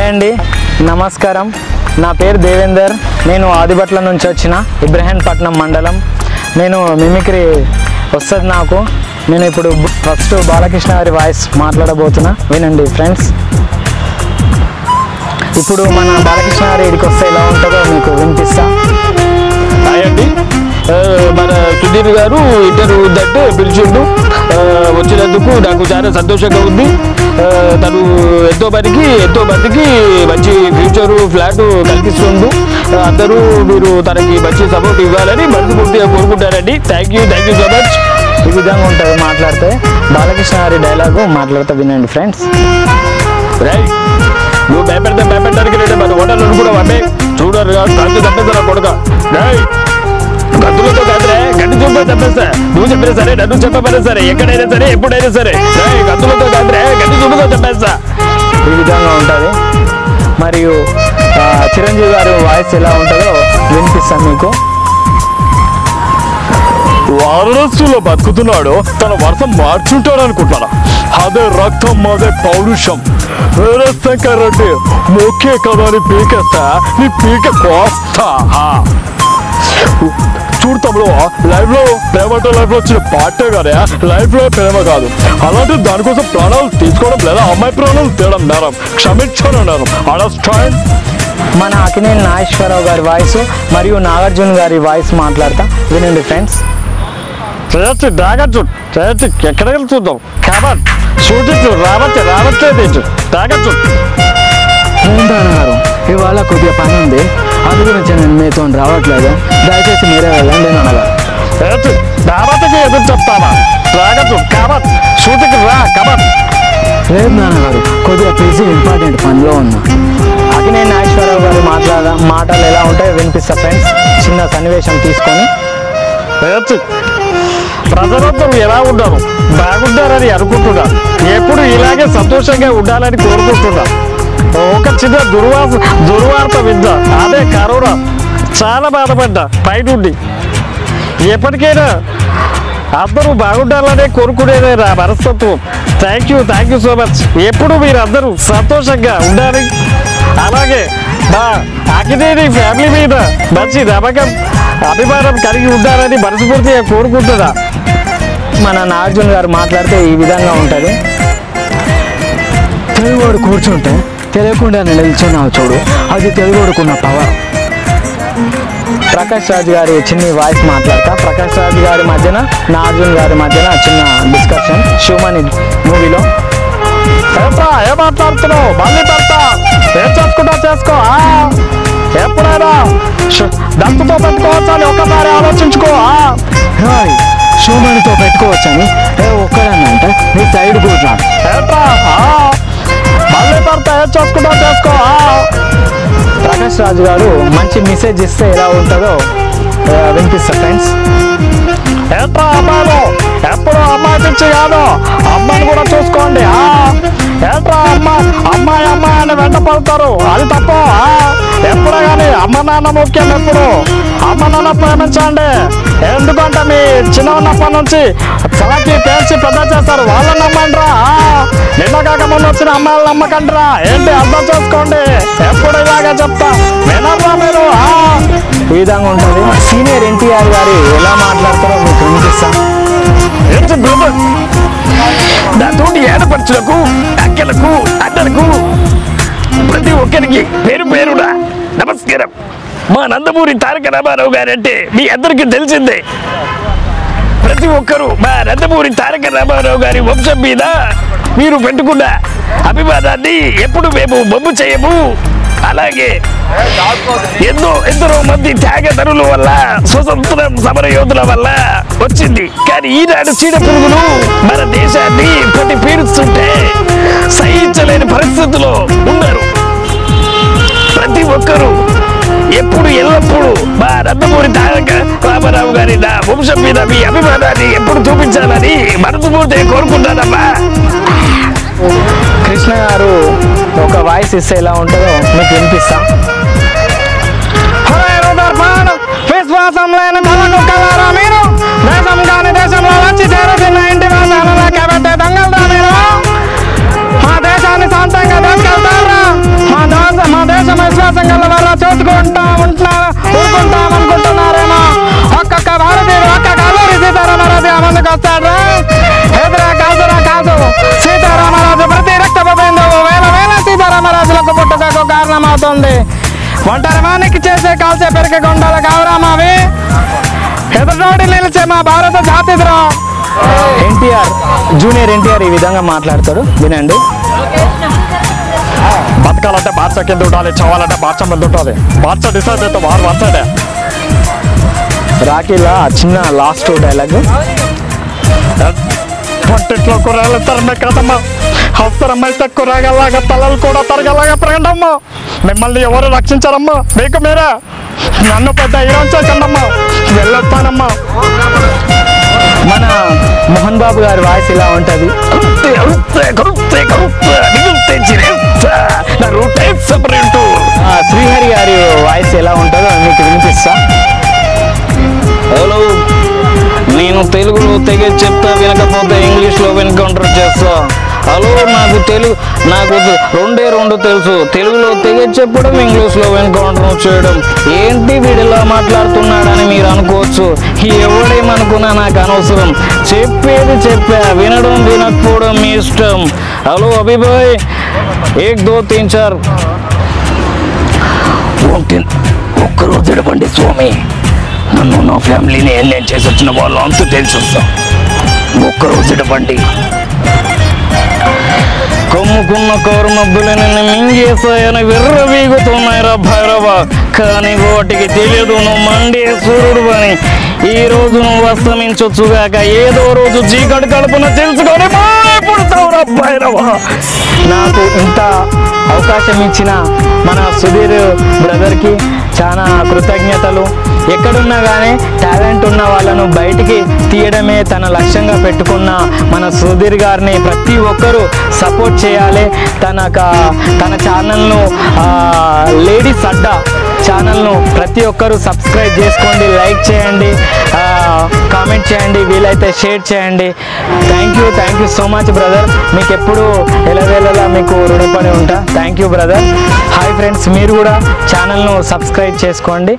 Hi అండి, నమస్కారం. నా పేరు దేవేందర్. నేను ఆదిబట్ల నుంచి వచ్చిన ఇబ్రహీంపట్నం మండలం. నేను మిమిక్రీ వస్తుంది నాకు. నేను ఇప్పుడు ఫస్ట్ బాలకృష్ణ గారి వాయిస్ మాట్లాడబోతున్నా, వినండి ఫ్రెండ్స్. ఇప్పుడు మన బాలకృష్ణ గారి ఇడికి వస్తే ఎలా ఉంటుందో మీకు వినిపిస్తా. హాయ్ అండి, మన సుధీర్ గారు ఇంటర్వ్యూ ఉందంటే పిలిచిండు. వచ్చినందుకు నాకు చాలా సంతోషంగా ఉంది. తను ఎంతో మందికి మంచి ఫ్యూచరు ఫ్లాట్ కల్పిస్తుండు. అందరూ మీరు తనకి మంచి సపోర్ట్ ఇవ్వాలని మనస్ఫూర్తిగా కోరుకుంటారండి. Thank you so much. ఈ విధంగా ఉంటుంది మాట్లాడితే. బాలకృష్ణ గారి డైలాగు మాట్లాడితే వినండి ఫ్రెండ్స్. రైట్, నువ్వు భయపెడతానికి రేటే మన హోటల్ కూడా పంపే చూడరు కాదు తప్పేస్తా కొడుక. రైట్, గద్దులతో కాదురే, గడ్డి చూపే తప్పేస్తా. నువ్వు చెప్పినా సరే, నన్ను చెప్పబడే సరే, ఎక్కడైనా సరే, ఎప్పుడైనా సరే, గద్దులతో కాదురే, గడ్డి చూపుతో చెప్పేస్తా. ఈ విధంగా ఉంటుంది. మరియు చిరంజీవి గారి వాయిస్ ఎలా ఉంటుందో వినిపిస్తాం మీకు. వారణాసిలో బతుకుతున్నాడు, తన వర్షం మార్చుంటాడు అనుకుంటారా? అదే రక్తం, అదే పౌరుషం. వేరే శంకర్ రెడ్డి మొక్కే కదా అని పీకేస్తా, నీ పీక కోస్తా. చూడు తమ్ముడు, లైఫ్ లో ప్రేమతో లైఫ్ లో వచ్చిన పార్టే కానీ లైఫ్ లో ప్రేమ కాదు. అలాంటి దానికోసం ప్రాణాలు తీసుకోవడం లేదా అమ్మాయి ప్రాణాలు తేడం నేరం, క్షమించడం. అండర్స్టాండ్? మన అకినేని నాగేశ్వరరావు గారి వాయిస్ మరియు నాగార్జున గారి వాయిస్ మాట్లాడతా, వినండి ఫ్రెండ్స్. చేయొచ్చు, తాగచ్చు, చేయొచ్చు, ఎక్కడికి చూద్దాం. కబర్ షూటింగ్ రావట్లేదు, తాగచ్చు. గారు, ఇవాళ కొద్దిగా పని ఉంది, అందు గురించి నేను మీతో రావట్లేదు, దయచేసి మీరే వెళ్ళండి అన్నగారు. దావతకి ఎదురు చెప్తావా? తాగచ్చు, కబర్ షూటింగ్ రా. కబర్ లేదు నాన్నగారు, కొద్దిగా బిజీ ఇంపార్టెంట్ పనిలో ఉన్నా. అకినేని నాగేశ్వరరావు గారి మాటలు ఎలా ఉంటాయో వినిపిస్తా ఫ్రెండ్స్. చిన్న సన్నివేశం తీసుకొని. ప్రజలందరూ ఎలా ఉన్నారు? బాగుంటారని అనుకుంటున్నారు. ఎప్పుడు ఇలాగే సంతోషంగా ఉండాలని కోరుకుంటున్నా. ఒక చిన్న దుర్వార్త విద్య, అదే కరోనా. చాలా బాధపడ్డా పైనుండి. ఎప్పటికైనా అందరూ బాగుండాలనే కోరుకునేదే నా మనస్తత్వం. Thank you so much. ఎప్పుడు మీరందరూ సంతోషంగా ఉండాలి. అలాగే నా అకినేని ఫ్యామిలీ మీద మంచి నమ్మకం, అభిమానం కలిగి ఉండాలని మనస్ఫూర్తిగా కోరుకుంటున్నా. మన నాగార్జున గారు మాట్లాడితే ఈ విధంగా ఉంటుంది. తెలుగువాడు కూర్చుంటే తెలియకుండా నిలుచున్నావు చూడు, అది తెలుగువాడుకున్న పవర్. ప్రకాష్ రాజ్ గారి చిన్న వాయిస్ మాట్లాడతా. ప్రకాష్ రాజ్ గారి మధ్యన నాగార్జున గారి మధ్యన చిన్న డిస్కషన్ శివమణి మూవీలో. ఏం మాట్లాడుతున్నావు? మళ్ళీ పెడతా. ఏం చేసుకుంటా చేసుకో. ఎప్పుడైనా దంతతో పెట్టుకోవచ్చని ఒకసారి ఆలోచించుకో. శివమణితో పెట్టుకోవచ్చని ఒక్కడనంటే నీ సైడ్ కూడా మళ్ళీ పెడతా. ఏం చేసుకుంటా చేసుకో. ప్రకాష్ రాజు గారు మంచి మెసేజ్ ఇస్తే ఎలా ఉంటుందో వినిపిస్తా ఫ్రెండ్స్. ఏంట్రా అమ్మాయిలు, ఎప్పుడు అమ్మాయి పిచ్చి కాదు, అమ్మాయిని కూడా చూసుకోండి. ఏంట్రా అమ్మాయి అని వెంట పడతారు, అది తప్ప. ఎప్పుడు కానీ అమ్మ నాన్న ముఖ్యం. ఎప్పుడు అమ్మ నాన్న ప్రేమించండి. ఎందుకంటే మీ చిన్న ఉన్నప్పటి నుంచి చలకి పేర్చి పెద్ద చేస్తారు, వాళ్ళని నమ్మండిరా. నిన్న కాక ముందు వచ్చిన అమ్మాయిలు నమ్మకండిరా. ఏంటి అర్థం చేసుకోండి. ఎప్పుడు ఇలాగే చెప్తా, వినరా మీరు? ఈ విధంగా ఉంటుంది. సీనియర్ ఎన్టీఆర్ గారు ఎలా మాట్లాడతారో మీకు వినిపిస్తా. దాంతో ఏడపడుచులకు, అక్కలకు, అన్నలకు, ప్రతి ఒక్కరికి పేరుడా నమస్కారం. మా నందమూరి తారక రామారావు గారంటే మీ అందరికీ తెలిసిందే. ప్రతి ఒక్కరూ మా నందమూరి తారక రామారావు గారి వంశం మీద మీరు పెట్టుకున్న అభిమానాన్ని ఎప్పుడు మేము బొమ్ము చేయము. అలాగే ఎందరో మంది త్యాగధనుల వల్ల, స్వతంత్రం సమర యోధుల వల్ల వచ్చింది. కానీ ఈనాడు చీడ పురుగులు మన దేశాన్ని పట్టి పీడిస్తుంటే సహించలేని పరిస్థితుల్లో ఉన్నారు. ప్రతి ఒక్కరూ ఎప్పుడు ఎల్లప్పుడూ మా నందమూరి తారక రామారావు గారి నా వంశం మీద మీ అభిమానాన్ని ఎప్పుడు చూపించాలని మనస్ఫూర్తిగా కోరుకుంటానమ్మా. కృష్ణ గారు ఒక వాయిస్ ఇస్తే ఎలా ఉంటుందో మీకు వినిపిస్తా. విశ్వాసం లేని తలకు కలరా మీరు, దేశం కాని దేశంలో వచ్చి చేరుతున్న ఇంటి వాసాలలో కబెట్టే దొంగలరా మీరు. మా దేశాన్ని శాంతంగా తీసుకెళ్తారా? మా పుట్టుకకు కారణమవుతుంది. ఒంటరివానికి చేసే కాల్చే పెరిగే కొండల కావరామా అవి, ఎదుటోడి నిలిచే మా భారత జాతి ద్రోహం. ఎన్టీఆర్, జూనియర్ ఎన్టీఆర్ ఈ విధంగా మాట్లాడతాడు, వినండి. బతకాలంటే బాద్షా కింద ఉండాలి, చావాలంటే బాద్షా మీద ఉంటుంది. బాద్షా డిసైడ్ అయితే వారు వస్తాడే. రాఖీలా చిన్న లాస్ట్ డైలాగ్. వంటింట్లో కూరగాయలు తరమే కదమ్మా, అవసరమైతే కూరగాయలాగా తలలు కూడా తరగలాగా పెరగండమ్మా. మిమ్మల్ని ఎవరు రక్షించారమ్మా, మీకు మీరే. నన్ను పెద్ద హీరోని చేయకండమ్మా, వెళ్ళొస్తానమ్మా. మన మోహన్ బాబు గారి వాయిస్ ఇలా ఉంటుంది. శ్రీహరి గారి వాయిస్ ఎలా ఉంటుందో మీకు వినిపిస్తా. హలో, నేను తెలుగులో తెగ చెప్తా, వినకపోతే ఇంగ్లీష్లో ఎన్కౌంటర్ చేస్తా. హలో, నాకు రెండే రెండు తెలుసు, తెలుగులో తెగ చెప్పడం, ఇంగ్లీష్లో ఎన్కౌంటర్ చేయడం. ఏంటి వీడిలా మాట్లాడుతున్నాడని మీరు అనుకోవచ్చు. ఎవడేమనుకున్నా నాకు అనవసరం. చెప్పేది చెప్పా, వినడం వినకపోవడం మీ ఇష్టం. హలో అభిబాయ్, 1 2 3 4. ఒక్కరోజు ఎడబండి స్వామి, నన్ను నా ఫ్యామిలీని నేను చేసి వచ్చిన వాళ్ళు అంతా తెలిసి వస్తాం. ఒక్కరోజు ఎడబండి. కమ్ముకున్న కారు మబ్బులు నిన్ను మింగేసాయని విర్రవీగుతున్నాయిరా భైరవ. కానీ వాటికి తెలియదు నువ్వు మండే సూర్యుడు అని. ఈ రోజు నువ్వు అస్తమించొచ్చుగాక, ఏదో రోజు చీకటి కడుపున తెలుసుకొని పుడతావురా భైరవ. నాకు ఇంత అవకాశం ఇచ్చిన మన సుధీర్ బ్రదర్కి చాలా కృతజ్ఞతలు. ఎక్కడున్నా కానీ టాలెంట్ ఉన్న వాళ్ళను బయటికి తీయడమే తన లక్ష్యంగా పెట్టుకున్న మన సుధీర్ గారిని ప్రతి ఒక్కరూ సపోర్ట్ చేయాలి. తన ఛానల్ను లేడీస్ అడ్డా ఛానల్ను ప్రతి ఒక్కరూ సబ్స్క్రైబ్ చేసుకోండి, లైక్ చేయండి, కామెంట్ చేయండి, వీలైతే షేర్ చేయండి. Thank you so much brother. మీకు ఎప్పుడు ఎలవేళలా మీకు రుణపడి ఉంటా. Thank you brother. Hi friends, మీరు కూడా ఛానల్ను సబ్స్క్రైబ్ చేసుకోండి.